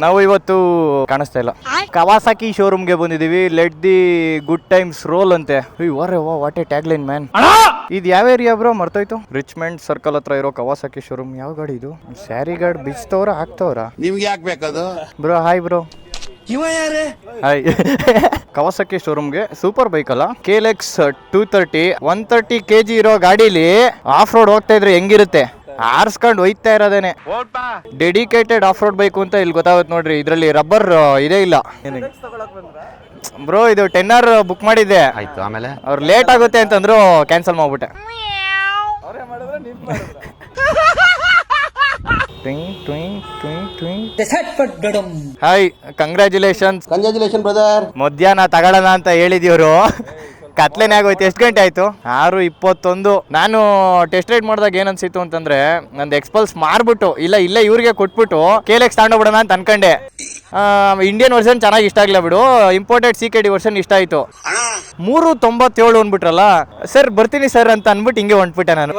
ನಾವು ಇವತ್ತು ಕಾಣಿಸ್ತಾ ಇಲ್ಲ, ಕವಾಸಾಕಿ ಶೋರೂಮ್ಗೆ ಬಂದಿದೀವಿ. Let the good times roll ಅಂತೆ. What a tagline man. ಇದು ಯಾವ ಏರಿಯಾ ಬ್ರೋ? ಮರ್ತೋಯ್ತು. ರಿಚ್ಮೆಂಟ್ ಸರ್ಕಲ್ ಹತ್ರ ಇರೋ ಕವಾಸಾಕಿ ಶೋರೂಮ್. ಯಾವ ಗಾಡಿ ಇದು? ಸ್ಯಾರಿ ಗಾರ್ಡ್ ಬಿಚ್ತವ್ರ ಹಾಕ್ತವ್ರ? ನಿಮ್ಗೆ ಯಾಕೆ ಬೇಕದು bro? Hi bro. Hi. Kawasaki ಶೋರೂಮ್ಗೆ ಸೂಪರ್ ಬೈಕ್ ಅಲ್ಲ, KLX 230 130 kg ಇರೋ ಗಾಡಿಲಿ ಆಫ್ ರೋಡ್ ಹೋಗ್ತಾ ಇದ್ರೆ ಹೆಂಗಿರುತ್ತೆ? ಆರ್ಸ್ಕೊಂಡು ಹೋಯ್ತಾ ಇರೋದೇನೆ. ಡೆಡಿಕೇಟೆಡ್ ಆಫ್ ರೋಡ್ ಬೈಕ್ ಅಂತ ಇಲ್ಲಿ ಗೊತ್ತಾಗುತ್ತೆ ನೋಡ್ರಿ. ಇದರಲ್ಲಿ ರಬ್ಬರ್ ಇದೇ ಇಲ್ಲ ಬ್ರೋ. ಇದು 10R ಬುಕ್ ಮಾಡಿದ್ದೆ, ಆಯ್ತು. ಆಮೇಲೆ ಅವ್ರು ಲೇಟ್ ಆಗುತ್ತೆ ಅಂತಂದ್ರು, ಕ್ಯಾನ್ಸಲ್ ಮಾಡ್ಬಿಟ್ಟೆ. Hi, congratulation brother. ಮಧ್ಯಾಹ್ನ ತಗೊಳ್ಳೋಣ ಅಂತ ಹೇಳಿದೀವ್ರು, ಕತ್ಲೆನೇ ಆಗೋಯ್ತು. ಎಷ್ಟು ಗಂಟೆ ಆಯ್ತು? 6:21. ನಾನು ಟೆಸ್ಟ್ ರೈಡ್ ಮಾಡಿದಾಗ ಏನ್ ಅನ್ಸಿತ್ತು ಅಂತಂದ್ರೆ, ನಂದು ಎಕ್ಸ್ಪಲ್ಸ್ ಮಾರ್ಬಿಟ್ಟು ಇಲ್ಲೇ ಇವ್ರಿಗೆ ಕೊಟ್ಬಿಟ್ಟು KLX ತಗೊಂಡೋಗ್ಬಿಡೋಣ ಅಂತ ಅನ್ಕೊಂಡೆ. ಇಂಡಿಯನ್ ವರ್ಷನ್ ಚೆನ್ನಾಗಿ ಇಷ್ಟ ಆಗ್ಲಿಲ್ಲ ಬಿಡು, ಇಂಪೋರ್ಟೆಡ್ CKD ವರ್ಷನ್ ಇಷ್ಟ ಆಯ್ತು. 397 ಅಂದ್ಬಿಟ್ರಲ್ಲ, ಸರ್ ಬರ್ತೀನಿ ಸರ್ ಅಂತ ಅನ್ಬಿಟ್ಟು ಹಿಂಗೆ ಹೊಂಟ್ಬಿಟ್ಟೆ ನಾನು.